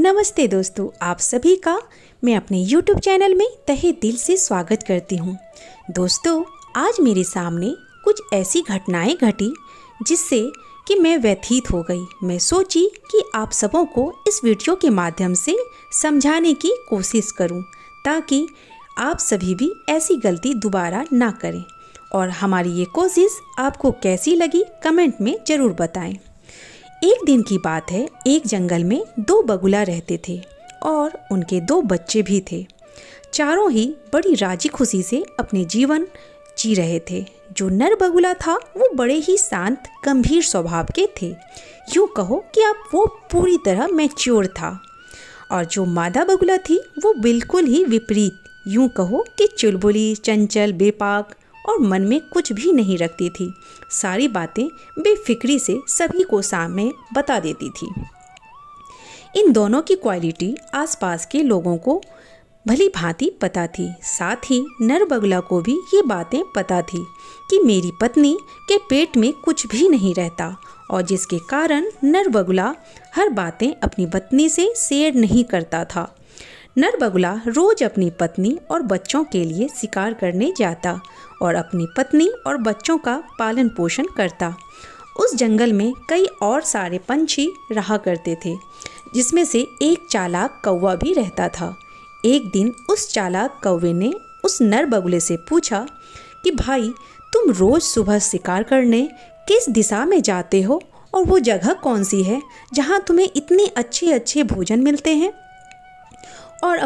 नमस्ते दोस्तों, आप सभी का मैं अपने YouTube चैनल में तहे दिल से स्वागत करती हूँ। दोस्तों, आज मेरे सामने कुछ ऐसी घटनाएं घटी जिससे कि मैं व्यथित हो गई। मैं सोची कि आप सबों को इस वीडियो के माध्यम से समझाने की कोशिश करूं ताकि आप सभी भी ऐसी गलती दोबारा ना करें। और हमारी ये कोशिश आपको कैसी लगी कमेंट में ज़रूर बताएं। एक दिन की बात है, एक जंगल में दो बगुला रहते थे और उनके दो बच्चे भी थे। चारों ही बड़ी राजी खुशी से अपने जीवन जी रहे थे। जो नर बगुला था वो बड़े ही शांत गंभीर स्वभाव के थे, यूँ कहो कि आप वो पूरी तरह मैच्योर था। और जो मादा बगुला थी वो बिल्कुल ही विपरीत, यूँ कहो कि चुलबुली, चंचल, बेपाक और मन में कुछ भी नहीं रखती थी। सारी बातें बेफिक्री से सभी को सामने बता देती थी। इन दोनों की क्वालिटी आसपास के लोगों को भली भांति पता थी। साथ ही नर बगुला को भी ये बातें पता थी कि मेरी पत्नी के पेट में कुछ भी नहीं रहता, और जिसके कारण नर बगुला हर बातें अपनी पत्नी से शेयर नहीं करता था। नर बगुला रोज अपनी पत्नी और बच्चों के लिए शिकार करने जाता और अपनी पत्नी और बच्चों का पालन पोषण करता। उस जंगल में कई और सारे पंछी रहा करते थे, जिसमें से एक चालाक कौवा भी रहता था। एक दिन उस चालाक कौवे ने उस नर बगुले से पूछा कि भाई, तुम रोज सुबह शिकार करने किस दिशा में जाते हो, और वो जगह कौन सी है जहाँ तुम्हें इतने अच्छे अच्छे भोजन मिलते हैं और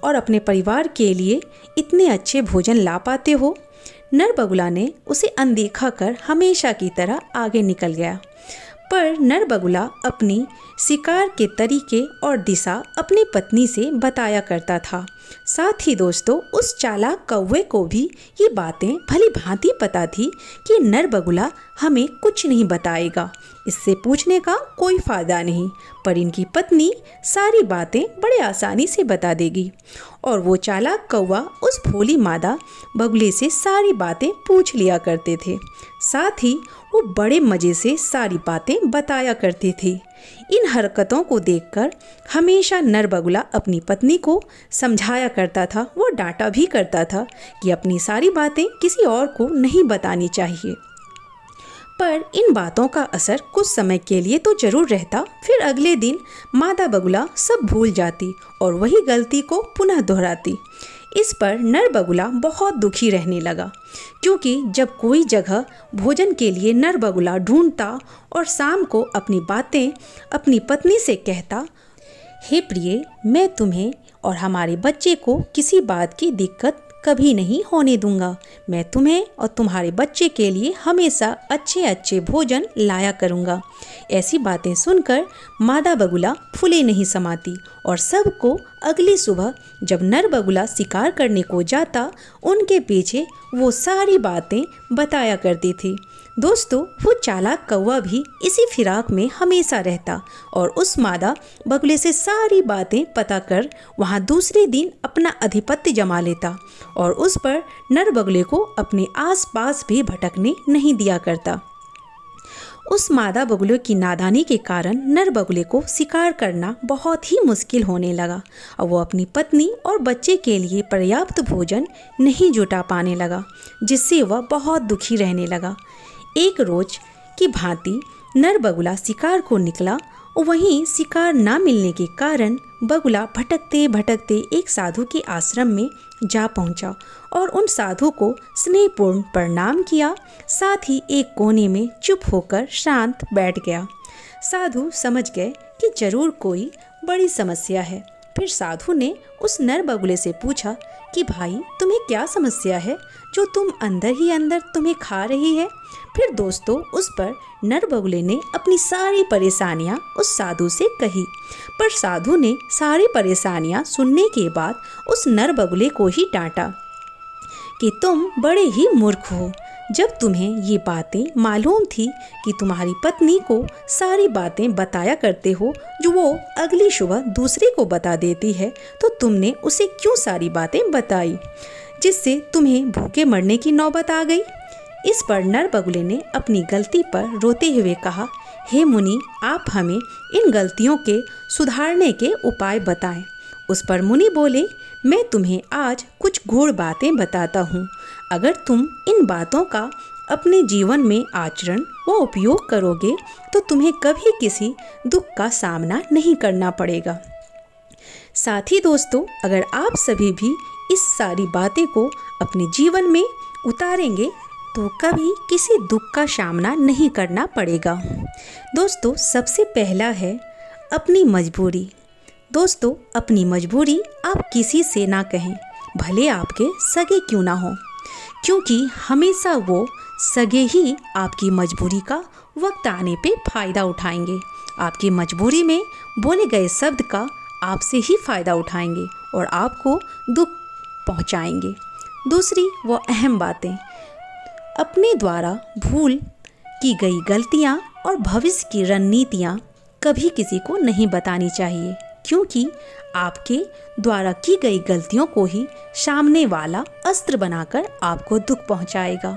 अपने परिवार के लिए इतने अच्छे भोजन ला पाते हो। नर बगुला ने उसे अनदेखा कर हमेशा की तरह आगे निकल गया। पर नर बगुला अपनी शिकार के तरीके और दिशा अपनी पत्नी से बताया करता था। साथ ही दोस्तों, उस चालाक कौवे को भी ये बातें भली भांति पता थी कि नर बगुला हमें कुछ नहीं बताएगा, इससे पूछने का कोई फ़ायदा नहीं, पर इनकी पत्नी सारी बातें बड़े आसानी से बता देगी। और वो चालाक कौवा उस भोली मादा बगुले से सारी बातें पूछ लिया करते थे। साथ ही वो बड़े मज़े से सारी बातें बताया करते थे। इन हरकतों को देखकर हमेशा नर बगुला अपनी पत्नी को समझाया करता था, वो डांटा भी करता था कि अपनी सारी बातें किसी और को नहीं बतानी चाहिए। पर इन बातों का असर कुछ समय के लिए तो जरूर रहता। फिर अगले दिन मादा बगुला सब भूल जाती और वही गलती को पुनः दोहराती। इस पर नर बगुला बहुत दुखी रहने लगा, क्योंकि जब कोई जगह भोजन के लिए नर बगुला ढूंढता और शाम को अपनी बातें अपनी पत्नी से कहता, हे प्रिय, मैं तुम्हें और हमारे बच्चे को किसी बात की दिक्कत कभी नहीं होने दूंगा। मैं तुम्हें और तुम्हारे बच्चे के लिए हमेशा अच्छे अच्छे भोजन लाया करूंगा। ऐसी बातें सुनकर मादा बगुला फूले नहीं समाती और सबको अगली सुबह जब नर बगुला शिकार करने को जाता, उनके पीछे वो सारी बातें बताया करती थी। दोस्तों, वो चालाक कौवा भी इसी फिराक में हमेशा रहता और उस मादा बगुले से सारी बातें पता कर वहाँ दूसरे दिन अपना आधिपत्य जमा लेता और उस पर नर बगुले को अपने आसपास भी भटकने नहीं दिया करता। उस मादा बगुले की नादानी के कारण नर बगुले को शिकार करना बहुत ही मुश्किल होने लगा और वो अपनी पत्नी और बच्चे के लिए पर्याप्त भोजन नहीं जुटा पाने लगा, जिससे वह बहुत दुखी रहने लगा। एक रोज की भांति नर बगुला शिकार को निकला। वहीं शिकार ना मिलने के कारण बगुला भटकते भटकते एक साधु के आश्रम में जा पहुंचा और उन साधु को स्नेहपूर्ण प्रणाम किया। साथ ही एक कोने में चुप होकर शांत बैठ गया। साधु समझ गए कि जरूर कोई बड़ी समस्या है। फिर साधु ने उस नर बगुले से पूछा कि भाई, तुम्हें क्या समस्या है जो तुम अंदर ही अंदर तुम्हें खा रही है। फिर दोस्तों, उस पर नर बगुले ने अपनी सारी परेशानियां उस साधु से कही, पर साधु ने सारी परेशानियां सुनने के बाद उस नर बगुले को ही डांटा कि तुम बड़े ही मूर्ख हो। जब तुम्हें ये बातें मालूम थी कि तुम्हारी पत्नी को सारी बातें बताया करते हो जो वो अगली सुबह दूसरे को बता देती है, तो तुमने उसे क्यों सारी बातें बताई, जिससे तुम्हें भूखे मरने की नौबत आ गई। इस पर नर बगुले ने अपनी गलती पर रोते हुए कहा हे मुनि, आप हमें इन गलतियों के सुधारने के उपाय बताएं। उस पर मुनि बोले, मैं तुम्हें आज कुछ गूढ़ बातें बताता हूँ। अगर तुम इन बातों का अपने जीवन में आचरण व उपयोग करोगे तो तुम्हें कभी किसी दुख का सामना नहीं करना पड़ेगा। साथ ही दोस्तों, अगर आप सभी भी इस सारी बातें को अपने जीवन में उतारेंगे तो कभी किसी दुख का सामना नहीं करना पड़ेगा। दोस्तों, सबसे पहला है अपनी मजबूरी। दोस्तों, अपनी मजबूरी आप किसी से ना कहें, भले आपके सगे क्यों ना हो, क्योंकि हमेशा वो सगे ही आपकी मजबूरी का वक्त आने पे फ़ायदा उठाएंगे। आपकी मजबूरी में बोले गए शब्द का आपसे ही फ़ायदा उठाएंगे और आपको दुख पहुंचाएंगे। दूसरी वो अहम बातें, अपने द्वारा भूल की गई गलतियां और भविष्य की रणनीतियां कभी किसी को नहीं बतानी चाहिए, क्योंकि आपके द्वारा की गई गलतियों को ही सामने वाला अस्त्र बनाकर आपको दुख पहुंचाएगा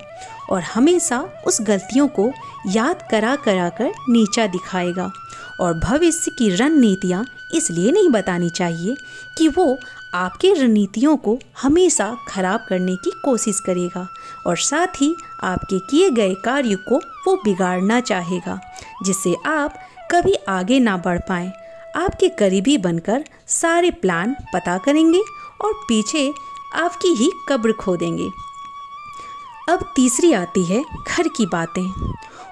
और हमेशा उस गलतियों को याद करा कर नीचा दिखाएगा। और भविष्य की रणनीतियां इसलिए नहीं बतानी चाहिए कि वो आपके रणनीतियों को हमेशा खराब करने की कोशिश करेगा और साथ ही आपके किए गए कार्य को वो बिगाड़ना चाहेगा, जिससे आप कभी आगे ना बढ़ पाएं। आपके करीबी बनकर सारे प्लान पता करेंगे और पीछे आपकी ही कब्र खोदेंगे। अब तीसरी आती है घर की बातें।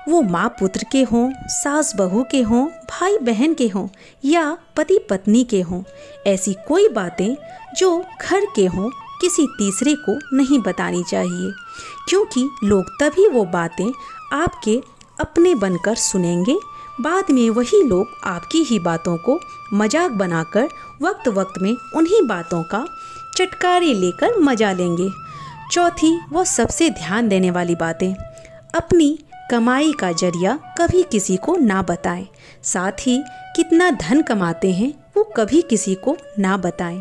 वो माँ पुत्र के हों, सास बहू के हों, भाई बहन के हों या पति पत्नी के हों, ऐसी कोई बातें जो घर के हों किसी तीसरे को नहीं बतानी चाहिए, क्योंकि लोग तभी वो बातें आपके अपने बनकर सुनेंगे। बाद में वही लोग आपकी ही बातों को मजाक बनाकर वक्त वक्त में उन्हीं बातों का चटकारे लेकर मजा लेंगे। चौथी वो सबसे ध्यान देने वाली बातें, अपनी कमाई का जरिया कभी किसी को ना बताएं। साथ ही कितना धन कमाते हैं वो कभी किसी को ना बताएं,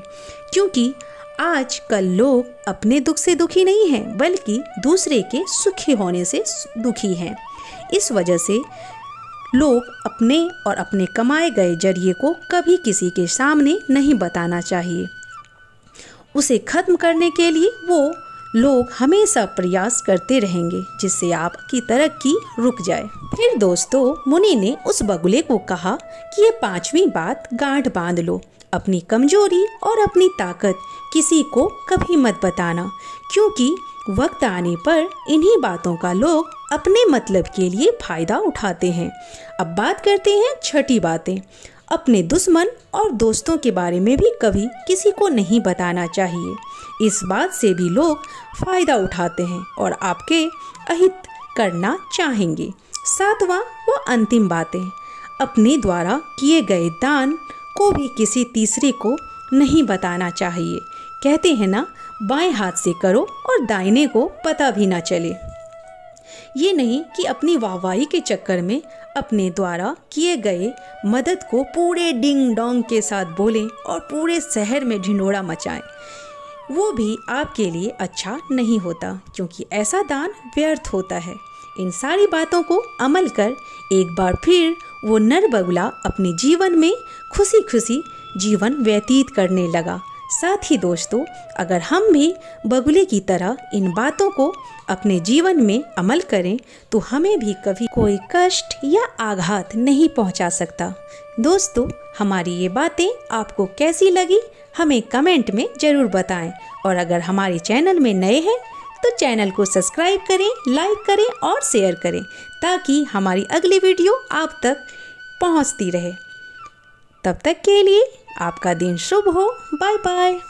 क्योंकि आजकल लोग अपने दुख से दुखी नहीं हैं, बल्कि दूसरे के सुखी होने से दुखी हैं। इस वजह से लोग अपने और अपने कमाए गए जरिए को कभी किसी के सामने नहीं बताना चाहिए। उसे खत्म करने के लिए वो लोग हमेशा प्रयास करते रहेंगे, जिससे आपकी तरक्की रुक जाए। फिर दोस्तों, मुनि ने उस बगुले को कहा कि ये पांचवी बात गांठ बांध लो, अपनी कमजोरी और अपनी ताकत किसी को कभी मत बताना, क्योंकि वक्त आने पर इन्हीं बातों का लोग अपने मतलब के लिए फायदा उठाते हैं। अब बात करते हैं छठी बातें। अपने दुश्मन और दोस्तों के बारे में भी कभी किसी को नहीं बताना चाहिए। इस बात से भी लोग फायदा उठाते हैं और आपके अहित करना चाहेंगे। सातवां वो अंतिम बातें, अपने द्वारा किए गए दान को भी किसी तीसरे को नहीं बताना चाहिए। कहते हैं ना, बाएं हाथ से करो और दाहिने को पता भी ना चले। ये नहीं कि अपनी वाहवाही के चक्कर में अपने द्वारा किए गए मदद को पूरे डिंग डोंग के साथ बोलें और पूरे शहर में ढिंढोरा मचाएं। वो भी आपके लिए अच्छा नहीं होता, क्योंकि ऐसा दान व्यर्थ होता है। इन सारी बातों को अमल कर एक बार फिर वो नर बगुला अपने जीवन में खुशी खुशी जीवन व्यतीत करने लगा। साथ ही दोस्तों, अगर हम भी बगुले की तरह इन बातों को अपने जीवन में अमल करें तो हमें भी कभी कोई कष्ट या आघात नहीं पहुंचा सकता। दोस्तों, हमारी ये बातें आपको कैसी लगी हमें कमेंट में ज़रूर बताएं और अगर हमारे चैनल में नए हैं तो चैनल को सब्सक्राइब करें, लाइक करें और शेयर करें, ताकि हमारी अगली वीडियो आप तक पहुंचती रहे। तब तक के लिए आपका दिन शुभ हो। Bye bye.